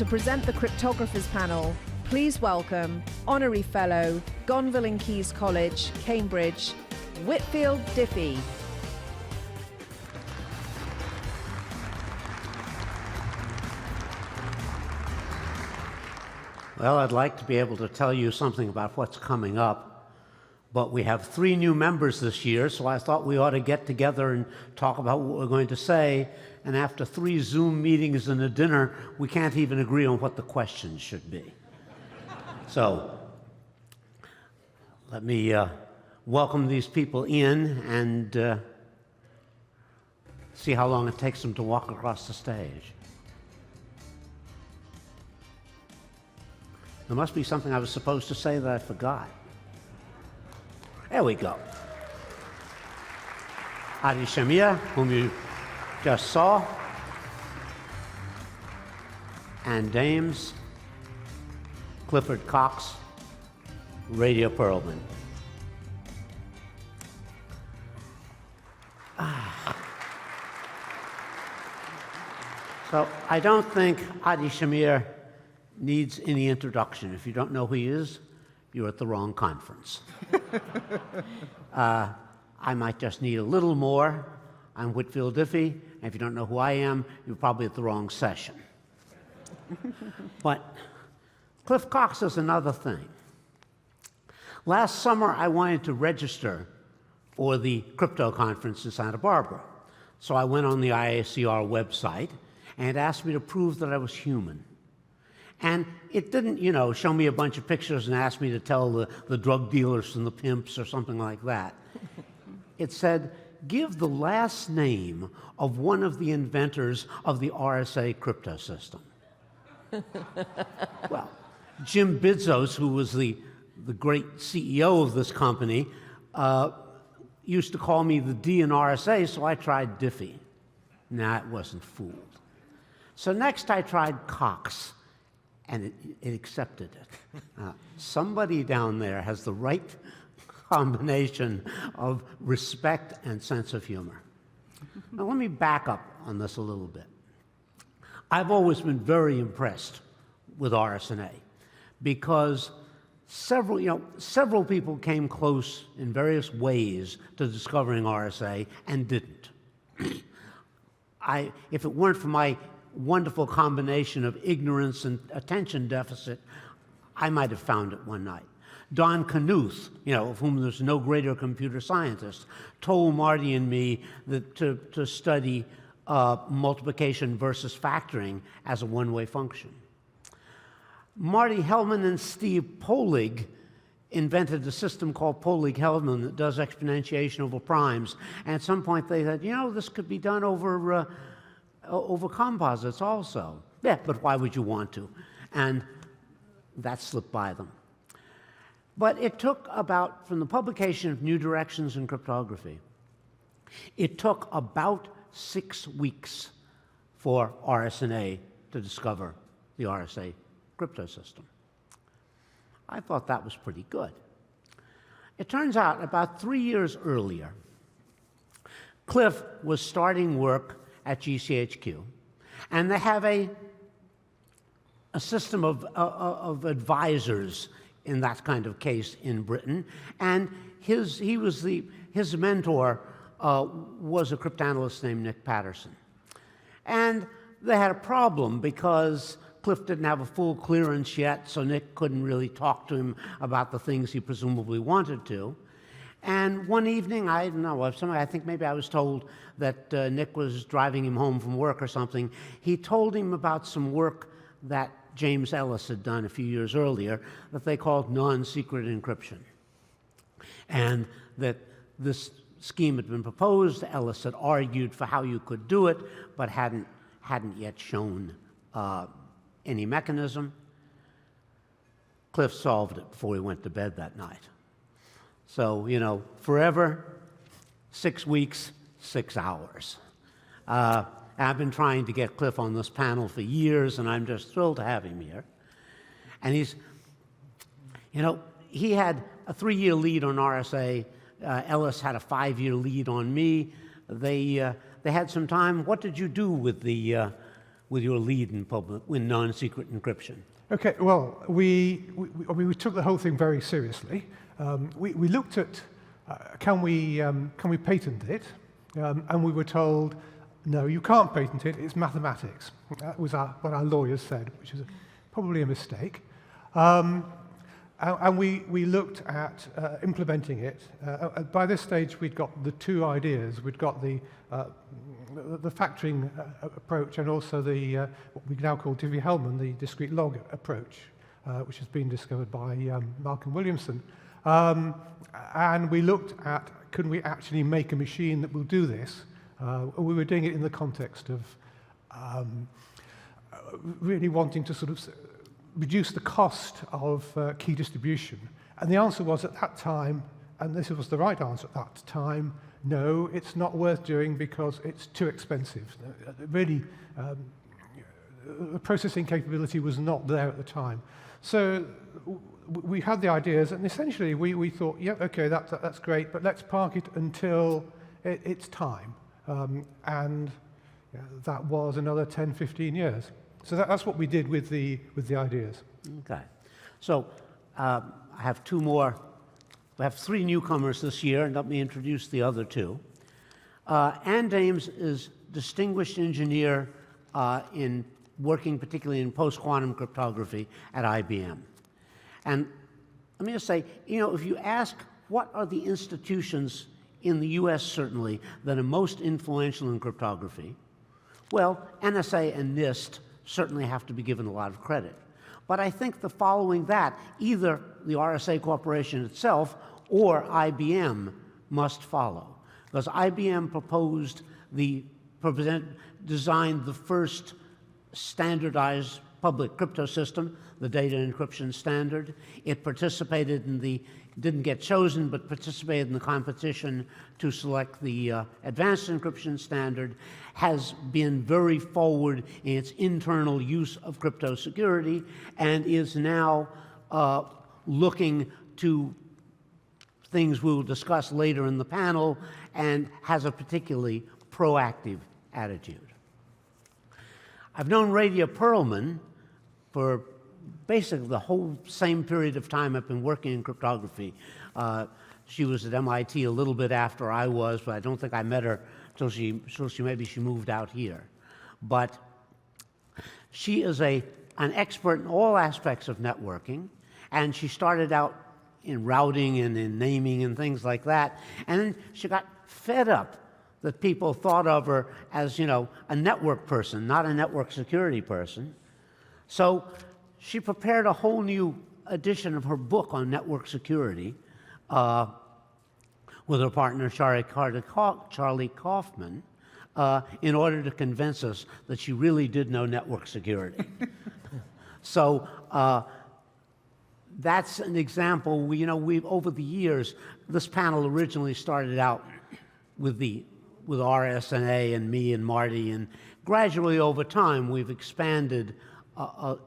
to present the Cryptographers panel, please welcome Honorary Fellow, Gonville and Caius College, Cambridge, Whitfield Diffie. Well, I'd like to be able to tell you something about what's coming up, but we have 3 new members this year, so I thought we ought to get together and talk about what we're going to say. And after 3 Zoom meetings and a dinner, we can't even agree on what the questions should be. So let me welcome these people in and see how long it takes them to walk across the stage. There must be something I was supposed to say that I forgot. There we go. Adi Shamir, whom you just saw, and Dames, Clifford Cox, Radio Perlman. So I don't think Adi Shamir needs any introduction. If you don't know who he is, you're at the wrong conference. I might just need a little more. I'm Whitfield Diffie, and if you don't know who I am, you're probably at the wrong session. But Cliff Cox is another thing. Last summer, I wanted to register for the crypto conference in Santa Barbara. So I went on the IACR website, and it asked me to prove that I was human. And it didn't, show me a bunch of pictures and ask me to tell the drug dealers and the pimps or something like that. It said, give the last name of one of the inventors of the RSA crypto system. Well, Jim Bidzos, who was the great CEO of this company, used to call me the D in RSA, so I tried Diffie. Nah, it wasn't fooled. So next I tried Cox, and it accepted it. Somebody down there has the right combination of respect and sense of humor. Now let me back up on this a little bit. I've always been very impressed with RSNA because several people came close in various ways to discovering RSA and didn't. If it weren't for my wonderful combination of ignorance and attention deficit, I might have found it one night. Don Knuth, of whom there's no greater computer scientist, told Marty and me that to study multiplication versus factoring as a one-way function. Marty Hellman and Steve Polig invented a system called Polig-Hellman that does exponentiation over primes. And at some point they said, this could be done over composites also. Yeah, but why would you want to? And that slipped by them. But it took from the publication of New Directions in Cryptography, it took about 6 weeks for RSNA to discover the RSA crypto system. I thought that was pretty good. It turns out about 3 years earlier, Cliff was starting work at GCHQ, and they have a system of advisors in that kind of case in Britain, and his mentor was a cryptanalyst named Nick Patterson. And they had a problem because Cliff didn't have a full clearance yet, so Nick couldn't really talk to him about the things he presumably wanted to. And one evening, I don't know, I think maybe I was told that Nick was driving him home from work or something. He told him about some work that James Ellis had done a few years earlier that they called non-secret encryption. And that this scheme had been proposed. Ellis had argued for how you could do it, but hadn't yet shown any mechanism. Cliff solved it before he went to bed that night. So, forever, 6 weeks, 6 hours. I've been trying to get Cliff on this panel for years, and I'm just thrilled to have him here. And he had a 3-year lead on RSA. Ellis had a 5-year lead on me. They had some time. What did you do with the with your lead in non-secret encryption? Okay, well, we took the whole thing very seriously. We looked at can we patent it, and we were told, no, you can't patent it, it's mathematics. That was what our lawyers said, which is probably a mistake. And we looked at implementing it. By this stage, we'd got the two ideas. We'd got the factoring approach and also the what we now call Diffie-Hellman, the discrete log approach, which has been discovered by Malcolm Williamson. And we looked at, can we actually make a machine that will do this? We were doing it in the context of really wanting to sort of reduce the cost of key distribution. And the answer was at that time, and this was the right answer at that time, no, it's not worth doing because it's too expensive. Really, the processing capability was not there at the time. So we had the ideas, and essentially we thought, yeah, okay, that's great, but let's park it until it's time. And that was another 10, 15 years. So that's what we did with the ideas. Okay. So I have two more. We have three newcomers this year, and let me introduce the other two. Ann Dames is distinguished engineer in working particularly in post-quantum cryptography at IBM. And let me just say, if you ask what are the institutions in the US certainly that are most influential in cryptography, well, NSA and NIST certainly have to be given a lot of credit. But I think following that, either the RSA Corporation itself or IBM must follow. Because IBM designed the first standardized public crypto system, the data encryption standard. It participated in didn't get chosen, but participated in the competition to select the advanced encryption standard, has been very forward in its internal use of crypto security, and is now looking to things we will discuss later in the panel, and has a particularly proactive attitude. I've known Radia Perlman for basically the whole same period of time I've been working in cryptography. She was at MIT a little bit after I was, but I don't think I met her until maybe she moved out here. But she is an expert in all aspects of networking, and she started out in routing and in naming and things like that, and then she got fed up that people thought of her as, a network person, not a network security person. So she prepared a whole new edition of her book on network security with her partner, Charlie Kaufman, in order to convince us that she really did know network security. So that's an example. We've over the years, this panel originally started out with RSNA and me and Marty, and gradually over time we've expanded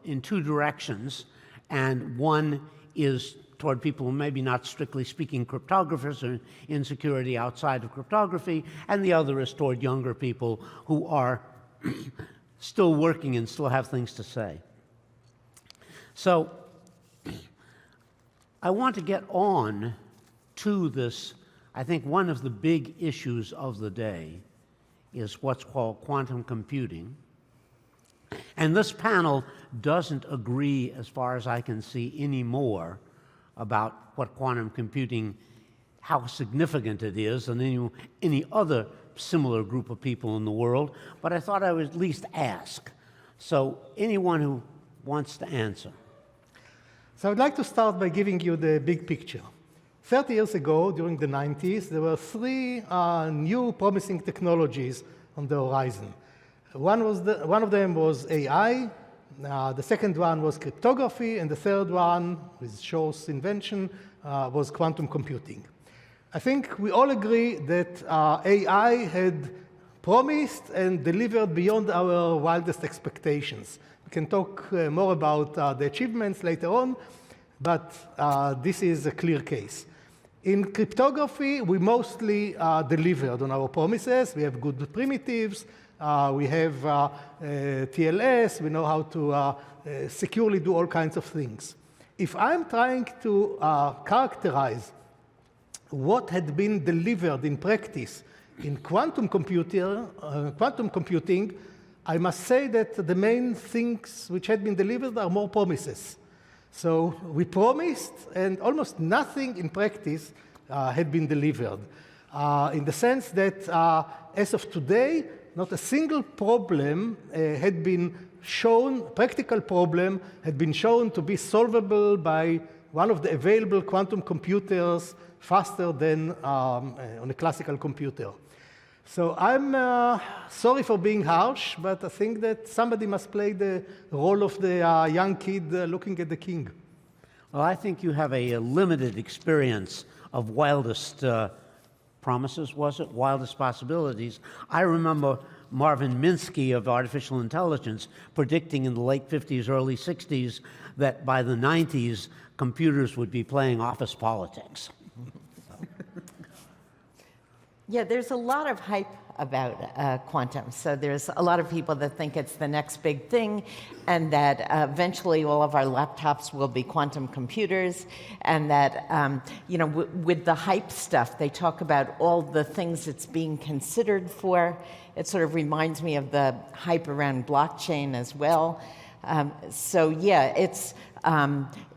in two directions, and one is toward people who maybe not strictly speaking cryptographers or in security outside of cryptography, and the other is toward younger people who are still working and still have things to say. So I want to get on to this. I think one of the big issues of the day is what's called quantum computing. And this panel doesn't agree, as far as I can see, anymore about what quantum computing, how significant it is, than any other similar group of people in the world. But I thought I would at least ask. So anyone who wants to answer. So I'd like to start by giving you the big picture. 30 years ago, during the 90s, there were three new promising technologies on the horizon. One of them was AI, the second one was cryptography, and the third one, with Shor's invention, was quantum computing. I think we all agree that AI had promised and delivered beyond our wildest expectations. We can talk more about the achievements later on, but this is a clear case. In cryptography, we mostly delivered on our promises. We have good primitives. we have TLS, we know how to securely do all kinds of things. If I'm trying to characterize what had been delivered in practice in quantum computing, I must say that the main things which had been delivered are more promises. So we promised, and almost nothing in practice had been delivered. In the sense that as of today, not a single problem had been shown, practical problem had been shown to be solvable by one of the available quantum computers faster than on a classical computer. So I'm sorry for being harsh, but I think that somebody must play the role of the young kid looking at the king. Well, I think you have a limited experience of wildest promises, was it? Wildest possibilities. I remember Marvin Minsky of artificial intelligence predicting in the late 50s, early 60s that by the 90s, computers would be playing office politics. Yeah, there's a lot of hype about quantum. So there's a lot of people that think it's the next big thing, and that eventually all of our laptops will be quantum computers, and that, you know, with the hype stuff, they talk about all the things it's being considered for. It sort of reminds me of the hype around blockchain as well. So yeah,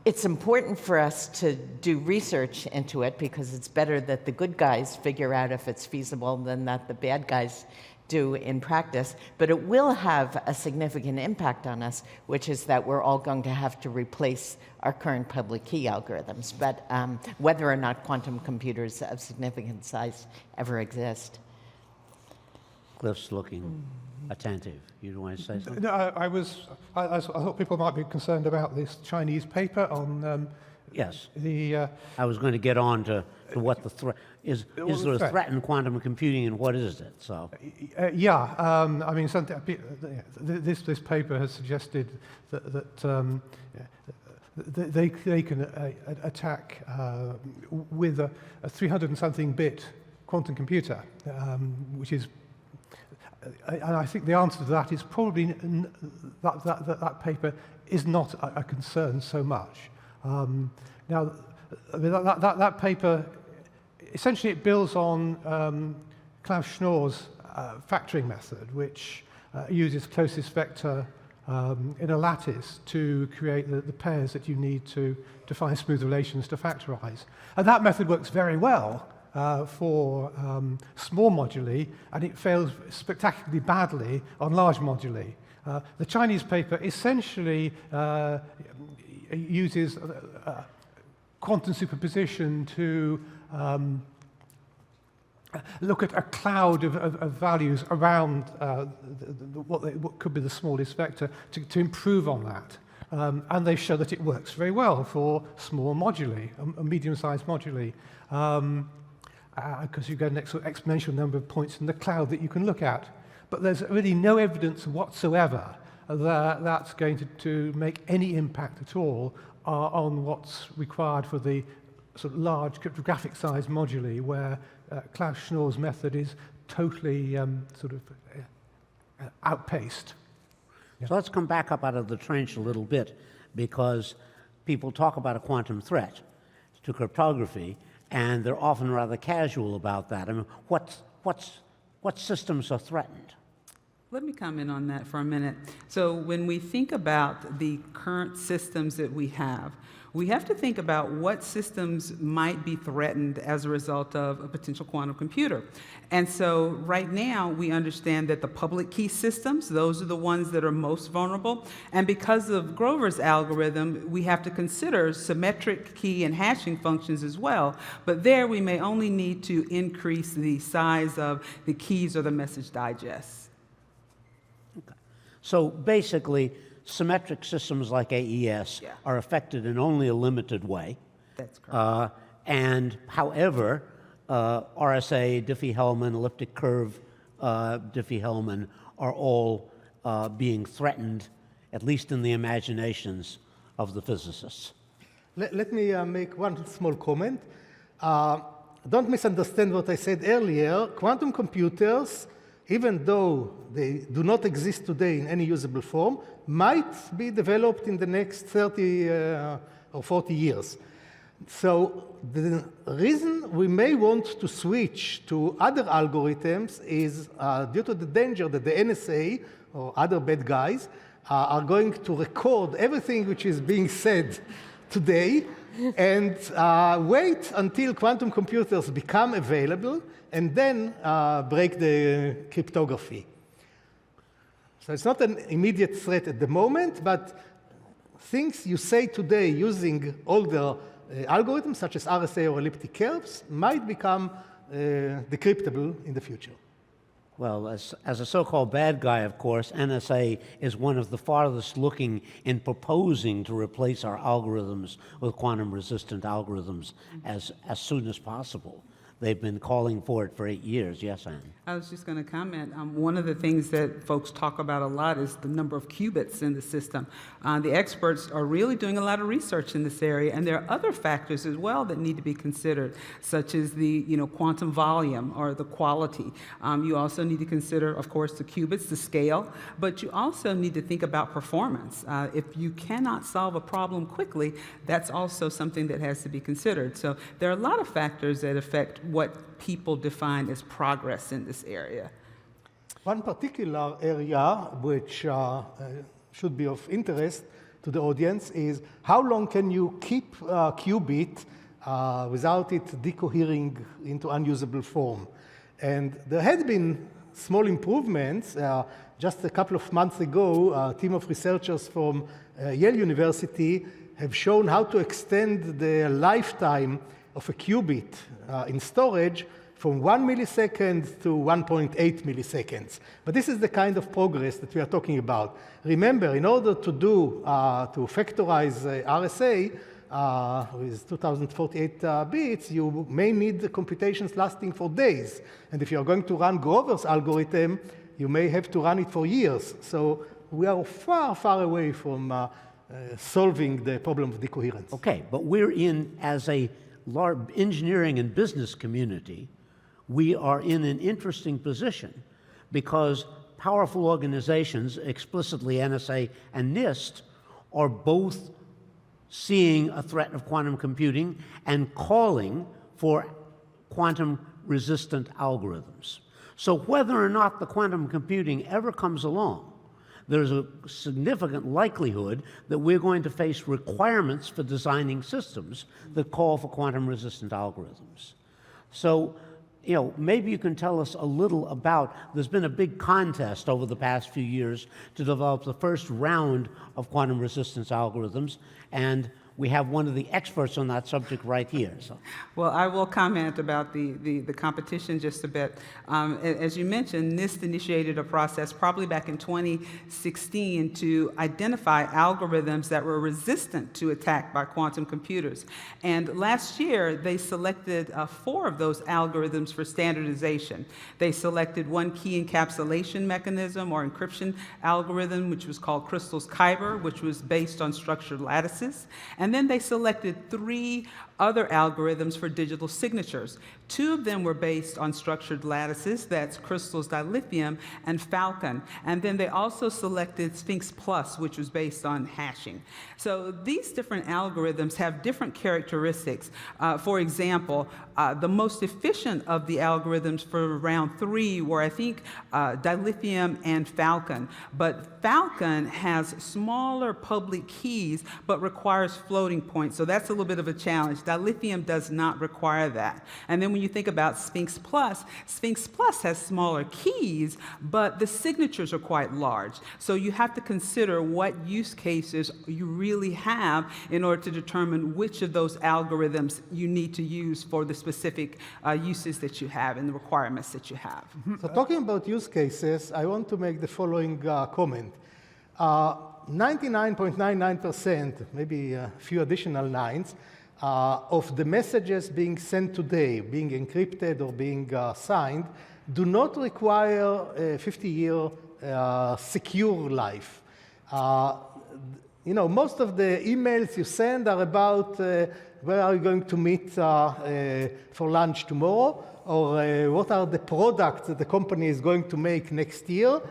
it's important for us to do research into it, because it's better that the good guys figure out if it's feasible than that the bad guys do in practice. But it will have a significant impact on us, which is that we're all going to have to replace our current public key algorithms. But whether or not quantum computers of significant size ever exist. Cliff's looking attentive. You want to say something? No, I thought people might be concerned about this Chinese paper on Yes. the... I was going to get on to what the threat is. Is there a threat. threat in quantum computing, and what is it? So, yeah, I mean, this paper has suggested that they can attack with a 300 and something bit quantum computer, which is, and I think the answer to that is probably that paper is not a concern so much. Now, that paper, essentially it builds on Klaus Schnorr's factoring method, which uses closest vector in a lattice to create the pairs that you need to define smooth relations to factorize. And that method works very well for small moduli, and it fails spectacularly badly on large moduli. The Chinese paper essentially uses quantum superposition to look at a cloud of values around what could be the smallest vector to improve on that. And they show that it works very well for small moduli, a medium-sized moduli, because you get an exponential number of points in the cloud that you can look at. But there's really no evidence whatsoever that that's going to make any impact at all on what's required for the sort of large cryptographic size moduli, where Klaus Schnorr's method is totally sort of outpaced. So let's come back up out of the trench a little bit, because people talk about a quantum threat to cryptography, and they're often rather casual about that. I mean, what systems are threatened? Let me comment on that for a minute. So when we think about the current systems that we have to think about what systems might be threatened as a result of a potential quantum computer. And so right now, we understand that the public key systems, those are the ones that are most vulnerable. And because of Grover's algorithm, we have to consider symmetric key and hashing functions as well. But there, we may only need to increase the size of the keys or the message digests. So basically, symmetric systems like AES are affected in only a limited way. That's correct. And however, RSA, Diffie-Hellman, elliptic curve Diffie-Hellman are all being threatened, at least in the imaginations of the physicists. Let me make one small comment. Don't misunderstand what I said earlier. Quantum computers even though they do not exist today in any usable form, might be developed in the next 30 or 40 years. So the reason we may want to switch to other algorithms is due to the danger that the NSA or other bad guys are going to record everything which is being said today and wait until quantum computers become available and then break the cryptography. So it's not an immediate threat at the moment, but things you say today using older algorithms such as RSA or elliptic curves might become decryptable in the future. Well, as a so-called bad guy, of course, NSA is one of the farthest looking in proposing to replace our algorithms with quantum-resistant algorithms as soon as possible. They've been calling for it for 8 years. Yes, Anne? I was just going to comment. One of the things that folks talk about a lot is the number of qubits in the system. The experts are really doing a lot of research in this area, and there are other factors as well that need to be considered, such as the quantum volume or the quality. You also need to consider, of course, the qubits, the scale, but you also need to think about performance. If you cannot solve a problem quickly, that's also something that has to be considered. So there are a lot of factors that affect what people define as progress in this area. One particular area which should be of interest to the audience is how long can you keep a qubit without it decohering into unusable form. And there had been small improvements. Just a couple of months ago, a team of researchers from Yale University have shown how to extend the lifetime of a qubit in storage from 1 millisecond to 1.8 milliseconds. But this is the kind of progress that we are talking about. Remember, in order to factorize RSA with 2048 bits, you may need the computations lasting for days. And if you're going to run Grover's algorithm, you may have to run it for years. So we are far, far away from solving the problem of decoherence. Okay, but we're in, as a large engineering and business community, we are in an interesting position because powerful organizations, explicitly NSA and NIST, are both seeing a threat of quantum computing and calling for quantum-resistant algorithms. So whether or not the quantum computing ever comes along, there's a significant likelihood that we're going to face requirements for designing systems that call for quantum-resistant algorithms. So, maybe you can tell us a little about, there's been a big contest over the past few years to develop the first round of quantum resistance algorithms, and we have one of the experts on that subject right here. So. Well, I will comment about the competition just a bit. As you mentioned, NIST initiated a process probably back in 2016 to identify algorithms that were resistant to attack by quantum computers. And last year, they selected 4 of those algorithms for standardization. They selected one key encapsulation mechanism or encryption algorithm, which was called Crystal's Kyber, which was based on structured lattices. And then they selected 3 other algorithms for digital signatures. 2 of them were based on structured lattices, that's Crystal's dilithium and Falcon. And then they also selected Sphinx Plus, which was based on hashing. So these different algorithms have different characteristics. For example, the most efficient of the algorithms for round 3 were, I think, dilithium and Falcon. But Falcon has smaller public keys, but requires floating points. So that's a little bit of a challenge. Dilithium does not require that. And then when you think about Sphinx Plus has smaller keys, but the signatures are quite large. So you have to consider what use cases you really have in order to determine which of those algorithms you need to use for the specific uses that you have and the requirements that you have. So talking about use cases, I want to make the following comment. 99.99%, maybe a few additional nines, of the messages being sent today, being encrypted or being signed, do not require a 50-year secure life. Most of the emails you send are about where are you going to meet for lunch tomorrow, or what are the products that the company is going to make next year,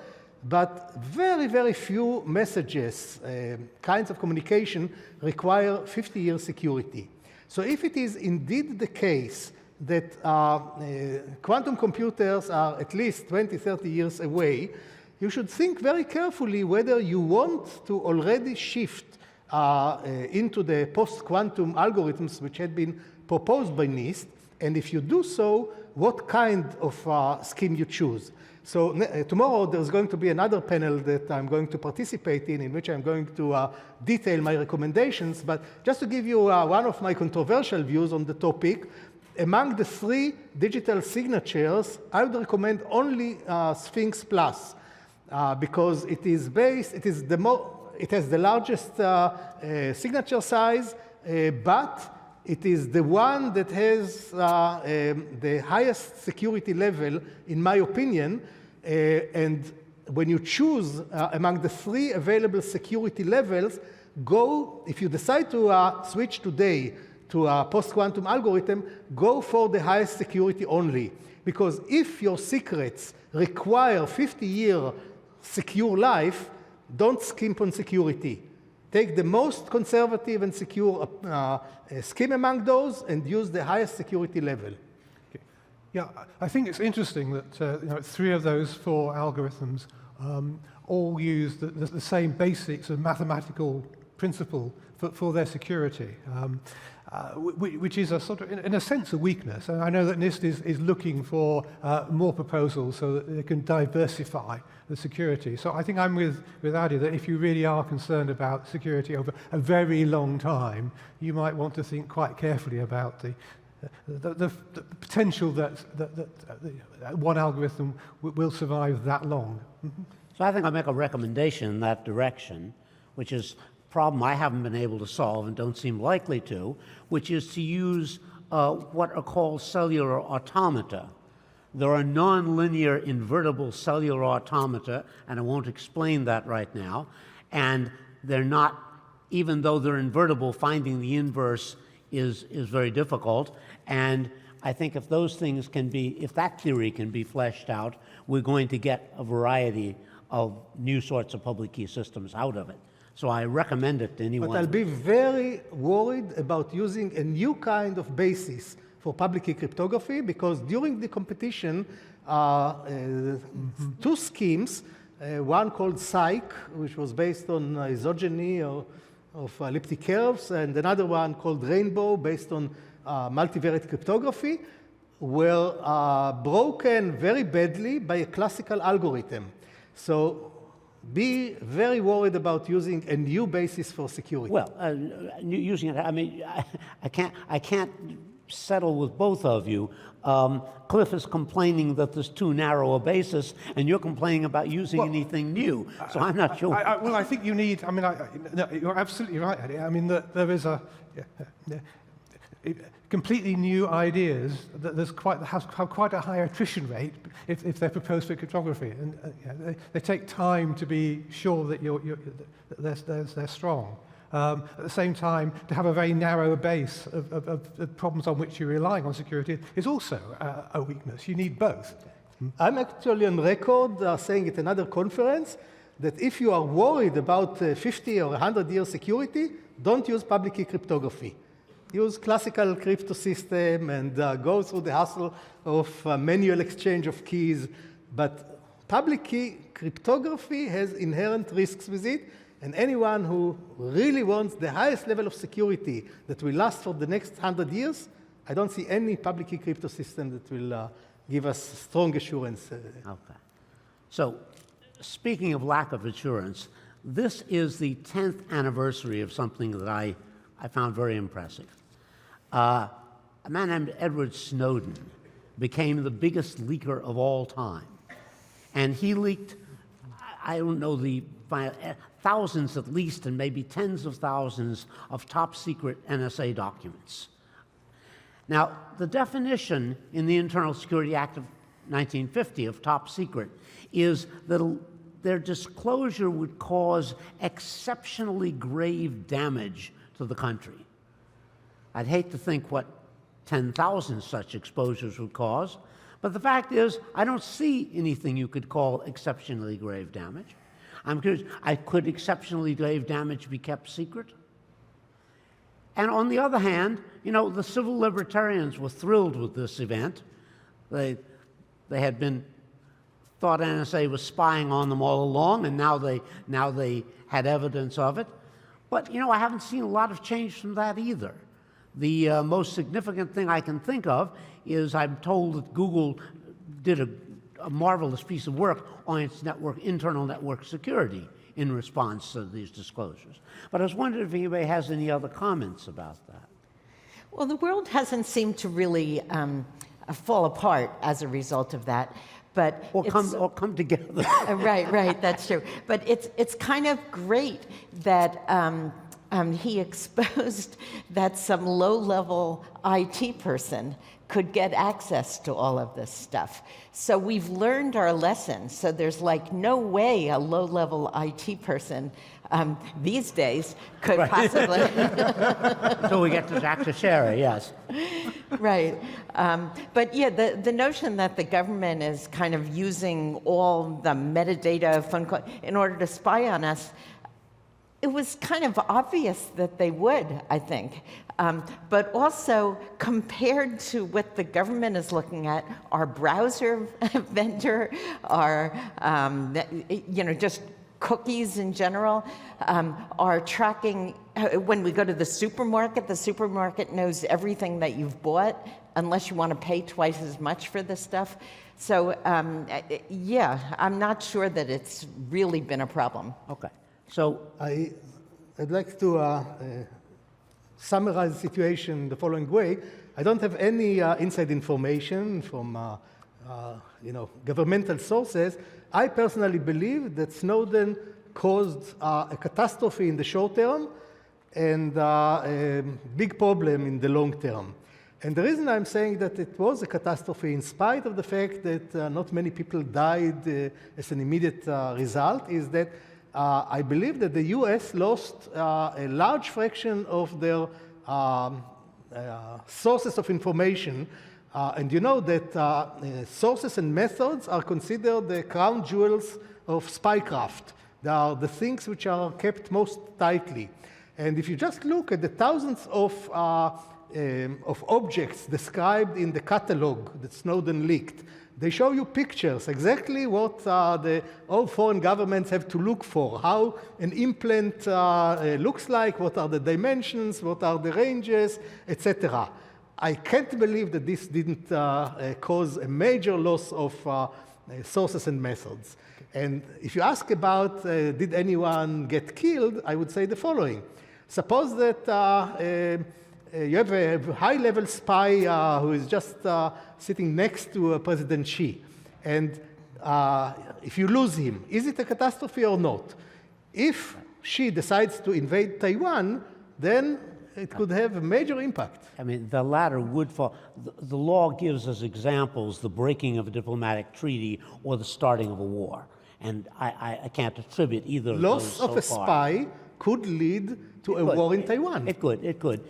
but very, very few messages, kinds of communication require 50-year security. So if it is indeed the case that quantum computers are at least 20, 30 years away, you should think very carefully whether you want to already shift into the post-quantum algorithms which had been proposed by NIST, and if you do so, what kind of scheme you choose. So tomorrow there's going to be another panel that I'm going to participate in which I'm going to detail my recommendations, but just to give you one of my controversial views on the topic, among the 3 digital signatures, I would recommend only Sphinx Plus, because it has the largest signature size, but it is the one that has the highest security level, in my opinion. And when you choose among the 3 available security levels, if you decide to switch today to a post-quantum algorithm, go for the highest security only. Because if your secrets require 50-year secure life, don't skimp on security. Take the most conservative and secure scheme among those and use the highest security level. Okay. Yeah, I think it's interesting that 3 of those 4 algorithms all use the same basics of mathematical principle for their security, which is a sort of, in a sense, a weakness. And I know that NIST is looking for more proposals so that they can diversify the security. So I think I'm with Adi that if you really are concerned about security over a very long time, you might want to think quite carefully about the potential that one algorithm will survive that long. So I think I'll make a recommendation in that direction, which is a problem I haven't been able to solve and don't seem likely to, which is to use what are called cellular automata. There are nonlinear invertible cellular automata, and I won't explain that right now, and they're not, even though they're invertible, finding the inverse is very difficult, and I think if those things can be, if that theory can be fleshed out, we're going to get a variety of new sorts of public key systems out of it. So I recommend it to anyone. But I'll be very worried about using a new kind of basis for public key cryptography, because during the competition, 2 schemes, one called Cyc, which was based on isogeny of elliptic curves, and another one called Rainbow, based on multivariate cryptography, were broken very badly by a classical algorithm. So be very worried about using a new basis for security. Well, using it, I mean, I can't settle with both of you. Cliff is complaining that there's too narrow a basis, and you're complaining about using anything new. So I'm not sure. Well, I think you need. I mean, no, you're absolutely right, Eddie. I mean, there is completely new ideas that have quite a high attrition rate if they're proposed for cryptography, and they take time to be sure that they're strong. At the same time, to have a very narrow base of problems on which you're relying on security is also a weakness. You need both. I'm actually on record saying at another conference that if you are worried about 50 or 100-year security, don't use public key cryptography. Use classical crypto system and go through the hassle of manual exchange of keys. But public key cryptography has inherent risks with it, and anyone who really wants the highest level of security that will last for the next 100 years, I don't see any public key crypto system that will give us strong assurance. Okay. So, speaking of lack of assurance, this is the 10th anniversary of something that I found very impressive. A man named Edward Snowden became the biggest leaker of all time. And he leaked, I don't know, thousands at least, and maybe tens of thousands of top secret NSA documents. Now, the definition in the Internal Security Act of 1950 of top secret is that their disclosure would cause exceptionally grave damage to the country. I'd hate to think what 10,000 such exposures would cause. But the fact is, I don't see anything you could call exceptionally grave damage. I'm curious, could exceptionally grave damage be kept secret? And on the other hand, you know, the civil libertarians were thrilled with this event. They had been thought NSA was spying on them all along, and now they had evidence of it. But, you know, I haven't seen a lot of change from that either. The most significant thing I can think of is I'm told that Google did a marvelous piece of work on its internal network security in response to these disclosures. But I was wondering if anybody has any other comments about that. Well, the world hasn't seemed to really fall apart as a result of that. But Or come together. right, that's true. But it's kind of great that he exposed that some low-level IT person could get access to all of this stuff. So we've learned our lesson. So there's like no way a low-level IT person these days could possibly. So we get to Jack Teixeira, yes. Right. But yeah, the notion that the government is kind of using all the metadata of phone calls in order to spy on us, it was kind of obvious that they would, I think. But also, compared to what the government is looking at, our browser vendor, our, just cookies in general, are tracking. When we go to the supermarket knows everything that you've bought, unless you want to pay twice as much for this stuff. So, yeah, I'm not sure that it's really been a problem. Okay. So I'd like to summarize the situation the following way. I don't have any inside information from governmental sources. I personally believe that Snowden caused a catastrophe in the short term and a big problem in the long term. And the reason I'm saying that it was a catastrophe, in spite of the fact that not many people died as an immediate result, is that I believe that the US lost a large fraction of their sources of information. And you know that sources and methods are considered the crown jewels of spycraft. They are the things which are kept most tightly. And if you just look at the thousands of objects described in the catalog that Snowden leaked, they show you pictures, exactly what all foreign governments have to look for, how an implant looks like, what are the dimensions, what are the ranges, etc. I can't believe that this didn't cause a major loss of sources and methods. And if you ask about did anyone get killed, I would say the following. Suppose that you have a high-level spy who is just sitting next to President Xi. And if you lose him, is it a catastrophe or not? If Xi decides to invade Taiwan, then it could have a major impact. I mean, the latter would fall. The law gives us examples, the breaking of a diplomatic treaty or the starting of a war. And I can't attribute either of those so far. Loss of a spy could lead to a war in Taiwan. It could.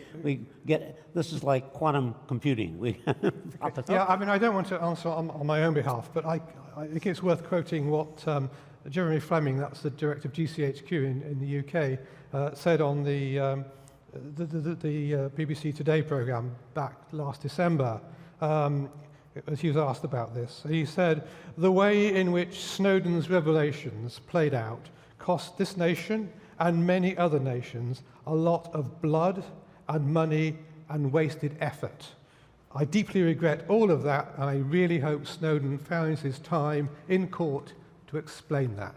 This is like quantum computing. Yeah, I mean, I don't want to answer on my own behalf, but I think it's worth quoting what Jeremy Fleming, that's the director of GCHQ in the UK, said on the BBC Today programme back last December, as he was asked about this. He said, "The way in which Snowden's revelations played out cost this nation and many other nations a lot of blood and money and wasted effort. I deeply regret all of that, and I really hope Snowden finds his time in court to explain that."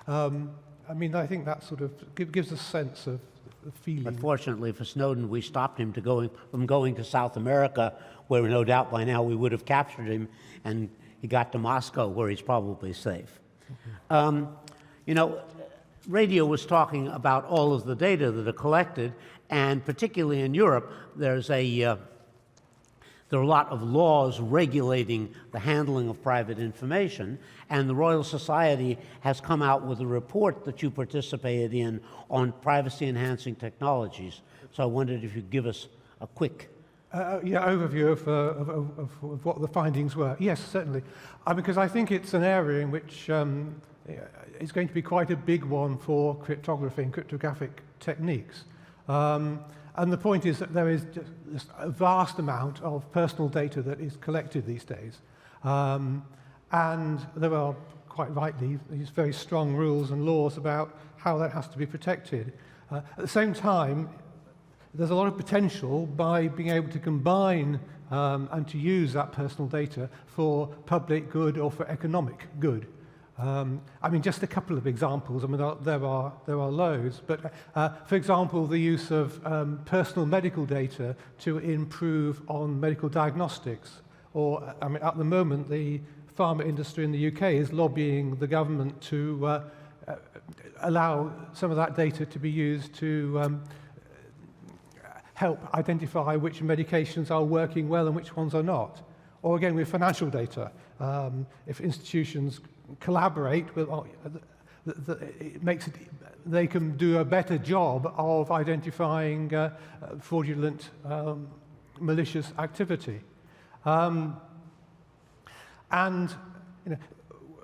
I mean, I think that sort of gives a sense of the feeling. Unfortunately for Snowden, we stopped him from going to South America, where no doubt by now we would have captured him, and he got to Moscow, where he's probably safe. Radio was talking about all of the data that are collected, and particularly in Europe, there are a lot of laws regulating the handling of private information, and the Royal Society has come out with a report that you participated in on privacy-enhancing technologies. So I wondered if you'd give us a quick Overview of what the findings were. Yes, certainly. Because I think it's an area in which is going to be quite a big one for cryptography and cryptographic techniques. And the point is that there is just a vast amount of personal data that is collected these days. And there are, quite rightly, these very strong rules and laws about how that has to be protected. At the same time, there's a lot of potential by being able to combine and to use that personal data for public good or for economic good. Just a couple of examples. There are loads, but for example, the use of personal medical data to improve on medical diagnostics. Or, at the moment, the pharma industry in the UK is lobbying the government to allow some of that data to be used to help identify which medications are working well and which ones are not. Or again, with financial data, if institutions collaborate, it makes it, they can do a better job of identifying fraudulent, malicious activity.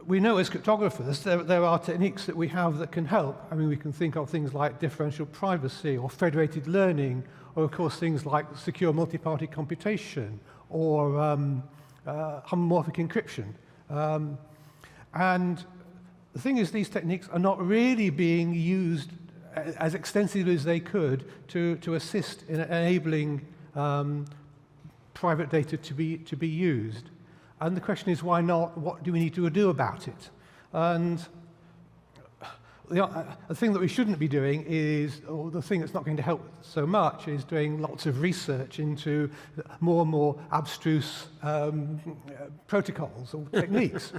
We know as cryptographers there are techniques that we have that can help. We can think of things like differential privacy or federated learning, or of course things like secure multi-party computation or homomorphic encryption. And the thing is, these techniques are not really being used as extensively as they could to assist in enabling private data to be used. And the question is, why not? What do we need to do about it? And the thing that we shouldn't be doing is, or the thing that's not going to help so much, is doing lots of research into more and more abstruse protocols or techniques.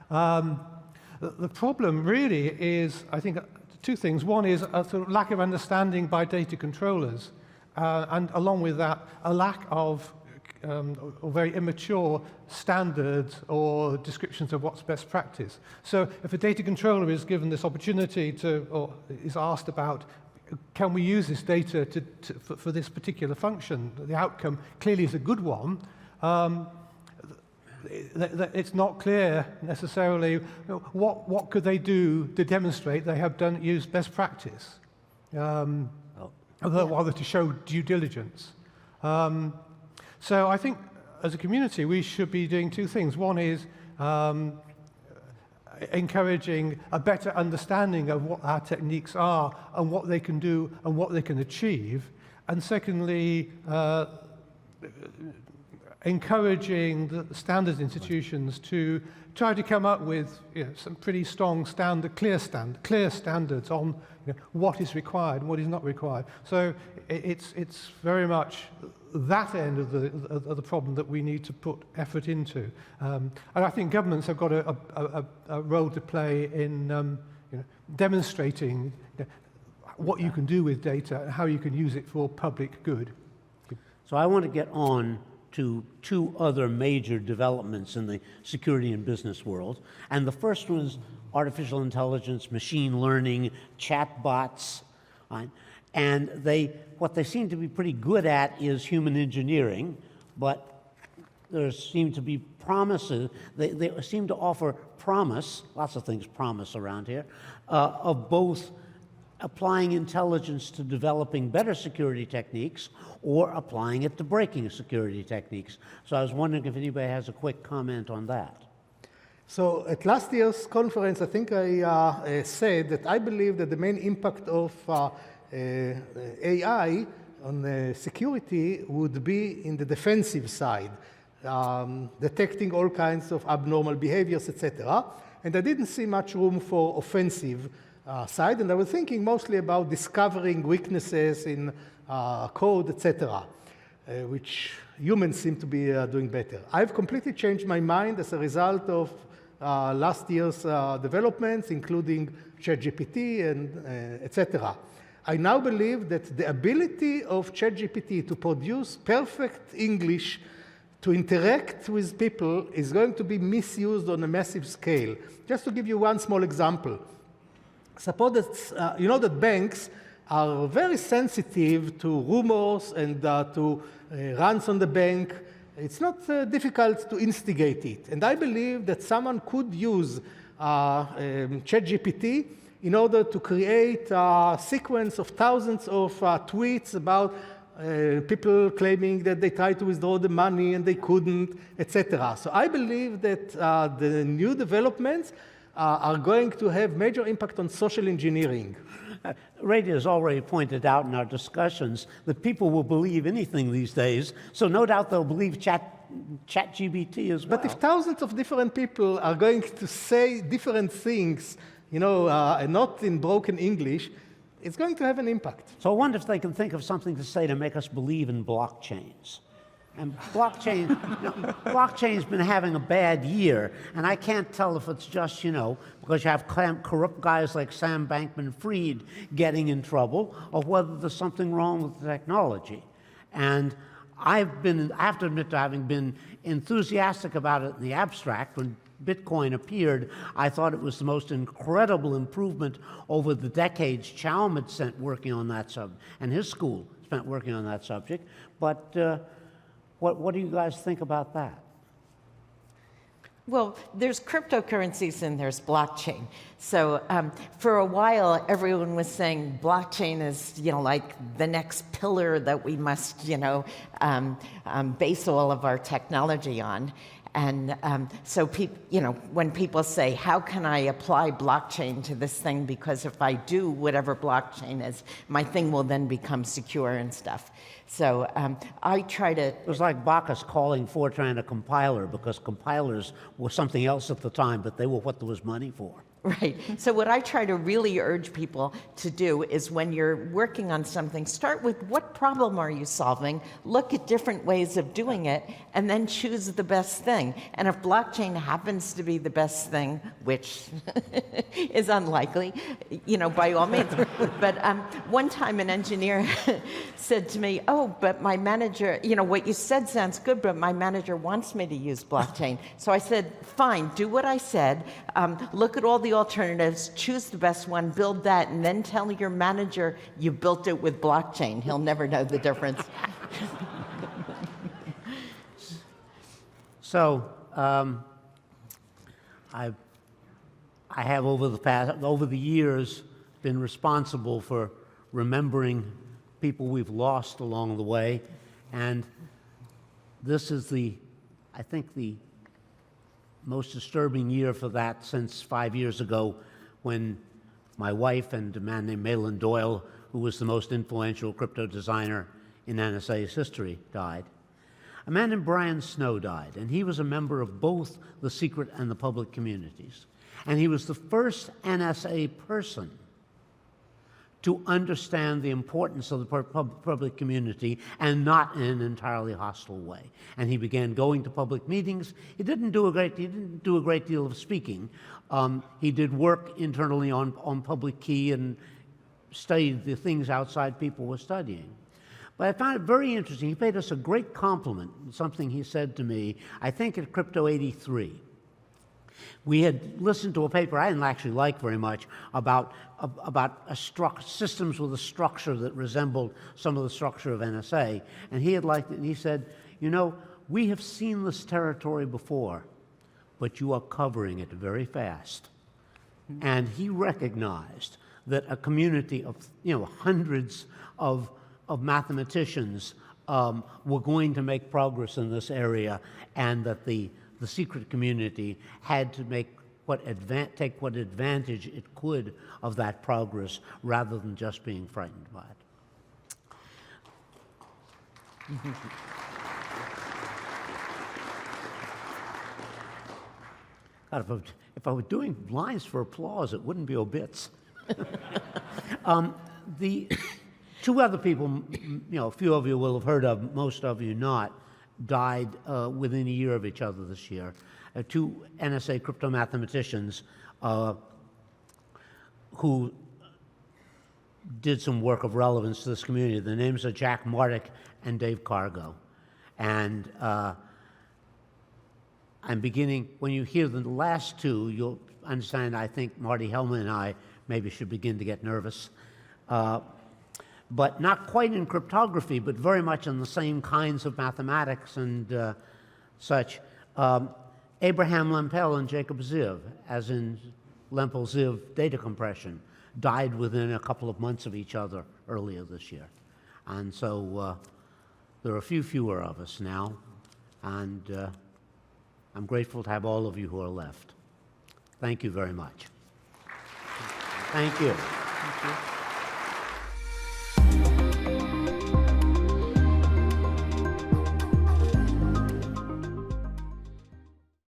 The problem really is, I think, two things. One is a sort of lack of understanding by data controllers, and along with that, a lack of or very immature standards or descriptions of what's best practice. So if a data controller is given this opportunity to, or is asked about, can we use this data for this particular function, the outcome clearly is a good one, it's not clear necessarily what could they do to demonstrate they have used best practice, rather to show due diligence. So I think as a community we should be doing two things. One is encouraging a better understanding of what our techniques are and what they can do and what they can achieve. And secondly, encouraging the standards institutions to try to come up with some pretty strong clear standards on what is required and what is not required. So it's very much that end of the problem that we need to put effort into. And I think governments have got a role to play in demonstrating what you can do with data and how you can use it for public good. So I want to get on to two other major developments in the security and business world. And the first one is artificial intelligence, machine learning, chatbots. Right? And what they seem to be pretty good at is human engineering, but there seem to be promises, they seem to offer promise, lots of things promise around here, of both applying intelligence to developing better security techniques or applying it to breaking security techniques. So I was wondering if anybody has a quick comment on that. So at last year's conference, I think I said that I believe that the main impact of AI on security would be in the defensive side, detecting all kinds of abnormal behaviors, etc. And I didn't see much room for offensive side, and I was thinking mostly about discovering weaknesses in code, etc., which humans seem to be doing better. I've completely changed my mind as a result of last year's developments, including ChatGPT and etc. I now believe that the ability of ChatGPT to produce perfect English to interact with people is going to be misused on a massive scale. Just to give you one small example. Suppose that you know that banks are very sensitive to rumors and to runs on the bank. It's not difficult to instigate it. And I believe that someone could use ChatGPT in order to create a sequence of thousands of tweets about people claiming that they tried to withdraw the money and they couldn't, etc. So I believe that the new developments are going to have major impact on social engineering. Ray has already pointed out in our discussions that people will believe anything these days, so no doubt they'll believe ChatGPT as well. But if thousands of different people are going to say different things, and not in broken English, it's going to have an impact. So I wonder if they can think of something to say to make us believe in blockchains. And blockchain's been having a bad year, and I can't tell if it's just, because you have corrupt guys like Sam Bankman-Fried getting in trouble, or whether there's something wrong with the technology. And I have to admit to having been enthusiastic about it in the abstract. When Bitcoin appeared, I thought it was the most incredible improvement over the decades Chaum had spent working on that subject, and his school spent working on that subject. But what do you guys think about that? Well, there's cryptocurrencies and there's blockchain. So for a while, everyone was saying blockchain is, like the next pillar that we must, base all of our technology on. And so, when people say, how can I apply blockchain to this thing? Because if I do whatever blockchain is, my thing will then become secure and stuff. So I try to... It was like Bacchus calling Fortran a compiler, because compilers were something else at the time, but they were what there was money for. Right. So what I try to really urge people to do is when you're working on something, start with what problem are you solving, look at different ways of doing it, and then choose the best thing. And if blockchain happens to be the best thing, which is unlikely, by all means. But one time an engineer said to me, oh, but my manager, what you said sounds good, but my manager wants me to use blockchain. So I said, fine, do what I said, look at all the alternatives, choose the best one, build that, and then tell your manager you built it with blockchain. He'll never know the difference. So I have over the years been responsible for remembering people we've lost along the way, and this is I think the most disturbing year for that since 5 years ago, when my wife and a man named Malin Doyle, who was the most influential crypto designer in NSA's history, died. A man named Brian Snow died, and he was a member of both the secret and the public communities. And he was the first NSA person to understand the importance of the public community, and not in an entirely hostile way. And he began going to public meetings. He didn't do a great deal of speaking. He did work internally on public key and studied the things outside people were studying. But I found it very interesting. He paid us a great compliment, something he said to me, I think at Crypto 83. We had listened to a paper I didn't actually like very much about systems with a structure that resembled some of the structure of NSA, and he had liked it, and he said, we have seen this territory before, but you are covering it very fast. And he recognized that a community of hundreds of mathematicians were going to make progress in this area, and that the secret community had to take what advantage it could of that progress, rather than just being frightened by it. God, if I were doing lines for applause, it wouldn't be obits. The two other people, a few of you will have heard of, most of you not, died within a year of each other this year. Two NSA crypto mathematicians who did some work of relevance to this community. The names are Jack Martic and Dave Cargo. And I'm beginning, when you hear the last two, you'll understand, I think Marty Hellman and I maybe should begin to get nervous. but not quite in cryptography, but very much in the same kinds of mathematics and such. Abraham Lempel and Jacob Ziv, as in Lempel-Ziv data compression, died within a couple of months of each other earlier this year. And so there are a few fewer of us now, and I'm grateful to have all of you who are left. Thank you very much. Thank you. Thank you.